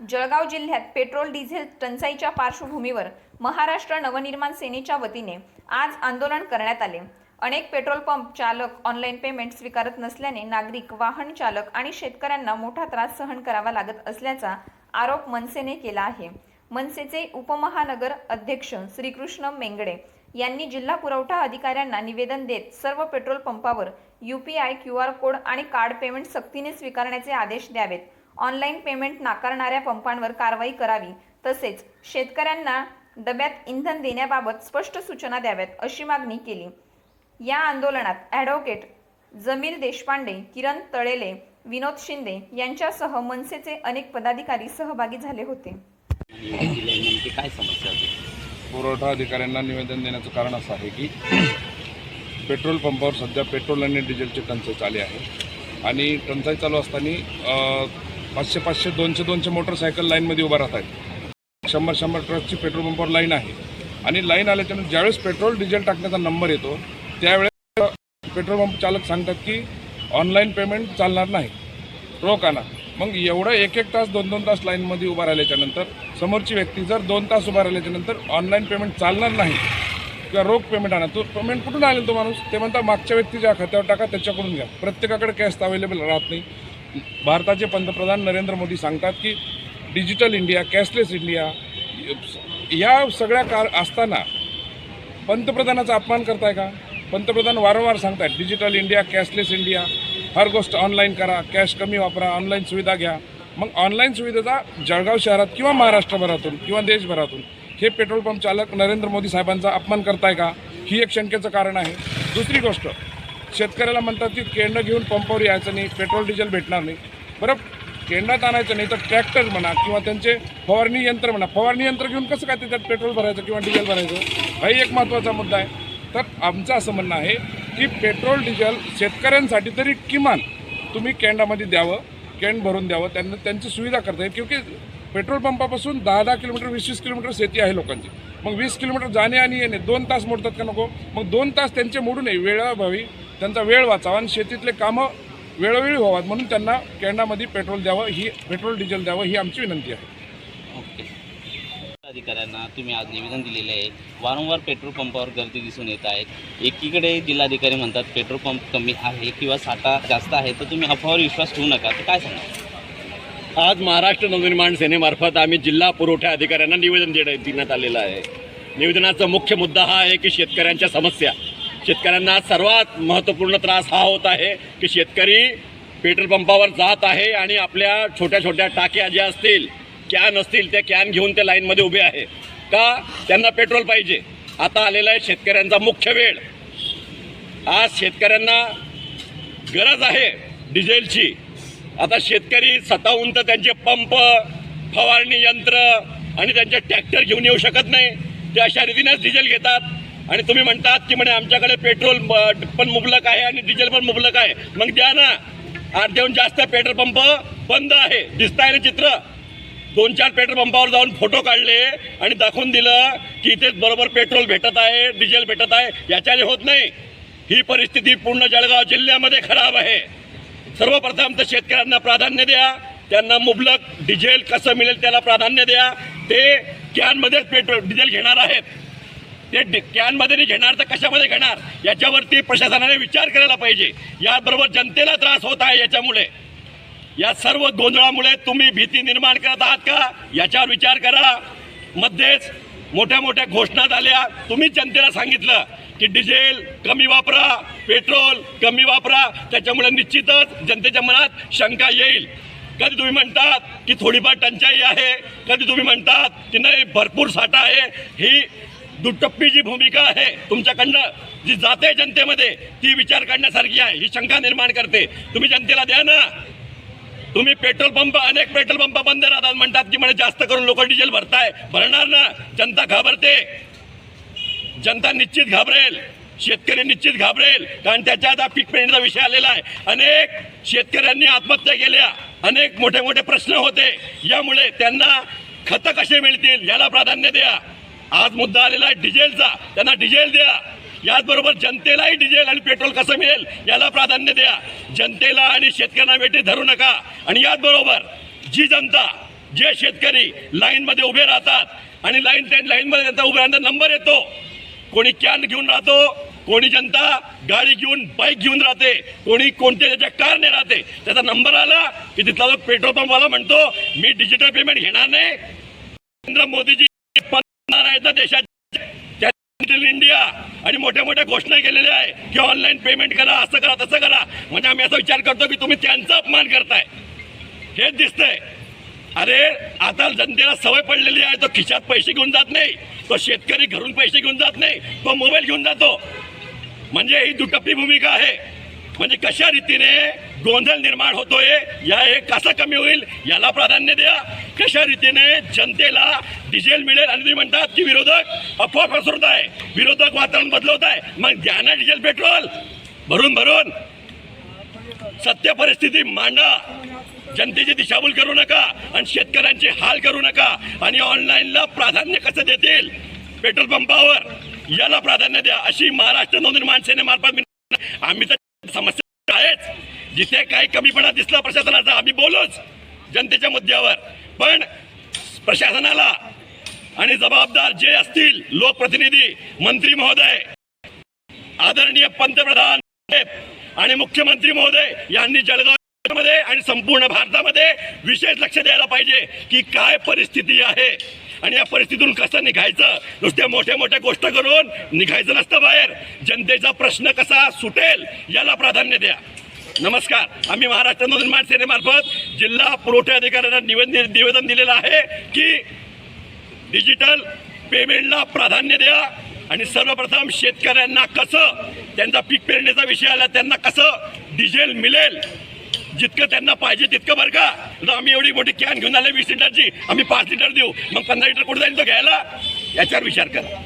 जळगाव जिल्ह्यात petrol diesel टंचाईच्या पार्श्वभूमीवर महाराष्ट्र नवनिर्माण सेनेच्या वतीने आज आंदोलन करण्यात आले। अनेक पेट्रोल पंप चालक ऑनलाईन पेमेंट स्वीकारत नसल्याने नागरिक, वाहन चालक आणि शेतकऱ्यांना मोठा त्रास सहन करावा लागत असल्याचा आरोप मनसेने केला आहे। मनसेचे उपमहानगर अध्यक्ष श्रीकृष्ण मेंगडे यांनी जिल्हा पुरवठा अधिकाऱ्यांना निवेदन देत सर्व पेट्रोल पंपावर UPI QR कोड आणि कार्ड पेमेंट सक्तीने स्वीकारण्याचे आदेश द्यावेत। ऑनलाईन पेमेंट नाकारणाऱ्या पंपांवर कारवाई करावी, तसेच शेतकऱ्यांना डब्यात इंधन देण्याबाबत स्पष्ट सूचना द्याव्यात अशी मागणी केली। या आंदोलनात ॲडव्होकेट जमील देशपांडे, किरण तळेले, विनोद शिंदे यांच्यासह मनसेचे अनेक पदाधिकारी सहभागी झाले होते। काय समस्या होती? पुरवठा अधिकाऱ्यांना निवेदन देण्याचं कारण असं आहे की पेट्रोल पंपावर सध्या पेट्रोल आणि डिझेलची टंचाई चालू आहे आणि टंचाई चालू असताना 500 200 मोटरसायकल लाईनमध्ये उभा राहत आहेत। 100 ट्रकची पेट्रोल पंपावर लाईन आहे आणि लाईन आल्याच्यानंतर ज्यावेळेस पेट्रोल डिझेल टाकण्याचा नंबर येतो त्यावेळेस पेट्रोल पंप चालक सांगतात की ऑनलाईन पेमेंट चालणार नाही, रोख आणा। मग एवढं 1-1 तास 2-2 तास लाईनमध्ये उभा राहिल्याच्यानंतर समोरची व्यक्ती जर 2 तास उभा राहिल्याच्यानंतर ऑनलाईन पेमेंट चालणार नाही किंवा रोख पेमेंट आणा, तो पेमेंट कुठून आलेला तो माणूस? ते म्हणतात मागच्या व्यक्तीच्या खात्यावर टाका, त्याच्याकडून घ्या। प्रत्येकाकडे कॅश अवेलेबल राहत नाही। भारताचे पंतप्रधान नरेंद्र मोदी सांगतात की डिजिटल इंडिया, कॅशलेस इंडिया, या सगळ्या असताना पंतप्रधानाचा अपमान करताय का? पंतप्रधान वारंवार सांगतात डिजिटल इंडिया, कॅशलेस इंडिया, हर गोष्ट ऑनलाईन करा, कॅश कमी वापरा, ऑनलाईन सुविधा घ्या। मग ऑनलाईन सुविधेचा जळगाव शहरात किंवा महाराष्ट्रभरातून किंवा देशभरातून हे पेट्रोल पंप चालक नरेंद्र मोदी साहेबांचा अपमान करताय का? ही एक शंकेचं कारण आहे। दुसरी गोष्ट, शेतकऱ्याला म्हणतात की केंड घेऊन पंपावर यायचं नाही, पेट्रोल डिझेल भेटणार नाही। बरं, केंडात आणायचं नाही तर ट्रॅक्टर म्हणा किंवा त्यांचे फवारणी यंत्र म्हणा, फवारणी यंत्र घेऊन कसं काय त्याच्यात पेट्रोल भरायचं किंवा डिझेल भरायचं? हाही एक महत्त्वाचा मुद्दा आहे। तर आमचं असं म्हणणं आहे की पेट्रोल डिझेल शेतकऱ्यांसाठी तरी किमान तुम्ही केंडामध्ये द्यावं, केंड भरून द्यावं, त्यांना त्यांची सुविधा करता येईल। क्योंकि पेट्रोल पंपापासून 10 किलोमीटर 20 किलोमीटर शेती आहे लोकांची। मग 20 किलोमीटर जाणे आणि येणे 2 तास मोडतात का नको? मग 2 तास त्यांचे मोडू नये, वेळाभावी त्यांचा वेळ वाचावा आणि शेतीतले कामं वेळोवेळी व्हावात म्हणून त्यांना केंडामध्ये पेट्रोल द्यावं, ही पेट्रोल डिझेल द्यावं ही आमची विनंती आहे। ओके, अधिकाऱ्यांना तुम्ही आज निवेदन दिलेले आहे। वारंवार पेट्रोल पंपावर गर्दी दिसून येत आहे। एकीकडे जिल्हाधिकारी म्हणतात पेट्रोल पंप कमी आहे किंवा साठा जास्त आहे, तर तुम्ही अफवावर विश्वास ठेवू नका, तर काय सांगा? आज महाराष्ट्र नवनिर्माण सेनेमार्फत आम्ही जिल्हा पुरवठा अधिकाऱ्यांना निवेदन देण्यात आलेलं आहे। निवेदनाचा मुख्य मुद्दा हा आहे की शेतकऱ्यांच्या समस्या, शेतकऱ्यांना सर्वात महत्त्वपूर्ण त्रास हा होत आहे की शेतकरी पेट्रोल पंपावर जात आहे आणि आपल्या छोट्या छोट्या टाक्या ज्या असतील, कॅन असतील, त्या कॅन घेऊन ते लाईनमध्ये उभे आहे का? त्यांना पेट्रोल पाहिजे। आता आलेला आहे शेतकऱ्यांचा मुख्य वेळ। आज शेतकऱ्यांना गरज आहे डिझेलची। आता शेतकरी स्वतःहून तर त्यांचे पंप, फवारणी यंत्र आणि त्यांचे ट्रॅक्टर घेऊन येऊ शकत नाही, ते अशा रीतीनेच डिझेल घेतात। आणि तुम्ही म्हणतात की म्हणे आमच्याकडे पेट्रोल पण मुबलक आहे आणि डिझेल पण मुबलक आहे, मग द्या ना। 8 जास्त पेट्रोल पंप बंद आहे, दिसत आहे ना चित्र? 2-4 पेट्रोल पंपावर जाऊन फोटो काढले आणि दाखवून दिलं की इथे बरोबर पेट्रोल भेटत आहे, डिझेल भेटत आहे। याच्याने होत नाही। ही परिस्थिती पूर्ण जळगाव जिल्ह्यामध्ये खराब आहे। सर्वप्रथम तर शेतकऱ्यांना प्राधान्य द्या, त्यांना मुबलक डिझेल कसं मिळेल त्याला प्राधान्य द्या। ते कॅनमध्येच पेट्रोल डिझेल घेणार आहेत, ते कॅनमध्ये नाही घेणार तर कशामध्ये घेणार? याच्यावरती प्रशासनाने विचार करायला पाहिजे। याबरोबर जनतेला त्रास होत आहे याच्यामुळे, या सर्व गोंधळामुळे तुम्ही भीती निर्माण करत आहात का? याच्यावर विचार करा। मध्येच मोठ्या मोठ्या घोषणा झाल्या, तुम्ही जनतेला सांगितलं की डिझेल कमी वापरा, पेट्रोल कमी वापरा, त्याच्यामुळे निश्चितच जनतेच्या मनात शंका येईल। कधी तुम्ही म्हणतात की थोडीफार टंचाई आहे, कधी तुम्ही म्हणतात की नाही भरपूर साठा आहे। ही दुटप्पी जी भूमिका आहे तुमच्याकडनं जी जाते जनतेमध्ये, ती विचार करण्यासारखी आहे, ही शंका निर्माण करते। तुम्ही जनतेला द्या ना। तुम्ही पेट्रोल पंप, अनेक पेट्रोल पंप बंद राहतात, म्हणतात की म्हणे जास्त करून लोक डिझेल भरणार ना। जनता घाबरते, जनता निश्चित घाबरेल, शेतकरी निश्चित घाबरेल, कारण त्याच्या आता पीक पेरणीचा विषय आलेला आहे। अनेक शेतकऱ्यांनी आत्महत्या केल्या, अनेक मोठे मोठे प्रश्न होते, यामुळे त्यांना खतं कसे मिळतील याला प्राधान्य द्या। आज मुद्दा आलेला आहे डिझेलचा, त्यांना डिझेल द्या। याचबरोबर जनतेलाही डिझेल आणि पेट्रोल कसं मिळेल याला प्राधान्य द्या। जनतेला आणि शेतकऱ्यांना वेठीत धरू नका। आणि याचबरोबर जी जनता जे शेतकरी लाईनमध्ये उभे राहतात आणि लाईनमध्ये त्यांचा उभे राहण्याचा नंबर येतो, कोणी कॅन घेऊन राहतो, कोणी जनता गाडी घेऊन बाईक घेऊन राहते, कोणी कोणत्या त्याच्या कारने राहते, त्याचा नंबर आला की तिथला जो पेट्रोल पंपवाला म्हणतो मी डिजिटल पेमेंट घेणार नाही. नरेंद्र मोदीजी आहेत ना देशाच्या इंडिया आणि मोठ्या मोठ्या घोषणा केलेल्या आहे की ऑनलाईन पेमेंट करा, असं करा तसं करा. म्हणजे आम्ही असा विचार करतो की तुम्ही त्यांचा अपमान करताय, हेच दिसतंय. अरे आता जनतेला सवय पडलेली आहे, तो खिशात पैसे घेऊन जात नाही, तो शेतकरी घरून पैसे घेऊन जात नाही, तो मोबाईल घेऊन जातो. म्हणजे ही दुटप्पी भूमिका आहे. म्हणजे कशा रीतीने गोंधळ निर्माण होतोय, या हे कसं कमी होईल याला प्राधान्य द्या. कशा रीतीने जनतेला डिझेल मिळेल आणि तुम्ही म्हणतात की विरोधक अफवा पसरवत आहे, विरोधक वातावरण बदलवत आहे. मग द्या ना डिझेल पेट्रोल भरून भरून, सत्य परिस्थिती मांडा, जनतेची दिशाभूल करू नका आणि शेतकऱ्यांचे हाल करू नका. आणि ऑनलाईनला प्राधान्य कसं देतील पेट्रोल पंपावर याला प्राधान्य द्या, अशी महाराष्ट्र नवनिर्माण सेनेमार्फत आम्ही तर समस्या आहेच. जिथे काही कमीपणा दिसला प्रशासनाचा आम्ही बोलूच जनतेच्या मुद्द्यावर, पण प्रशासनाला आणि जबाबदार जे असतील लोकप्रतिनिधी, मंत्री महोदय, आदरणीय पंतप्रधान आणि मुख्यमंत्री महोदय यांनी जळगावमध्ये आणि संपूर्ण भारतामध्ये विशेष लक्ष द्यायला पाहिजे की काय परिस्थिती आहे आणि या परिस्थितीतून कसं निघायचं. नुसत्या मोठ्या मोठ्या गोष्ट करून निघायचं नसतं बाहेर. जनतेचा प्रश्न कसा सुटेल याला प्राधान्य द्या. नमस्कार. आम्ही महाराष्ट्र नवनिर्माण सेनेमार्फत जिल्हा पुरवठा अधिकाऱ्यांना निवेदन दिलेलं आहे की डिजिटल पेमेंटला प्राधान्य द्या आणि सर्वप्रथम शेतकऱ्यांना कसं त्यांचा पीक पेरणीचा विषय आला त्यांना कसं डिझेल मिळेल, जितकं त्यांना पाहिजे तितकं बरं का. तर आम्ही एवढी मोठी कॅन घेऊन आले 20 लिटरची, आम्ही 5 लिटर देऊ, मग 15 लिटर कुठे जाईल तो घ्यायला, याच्यावर विचार करा.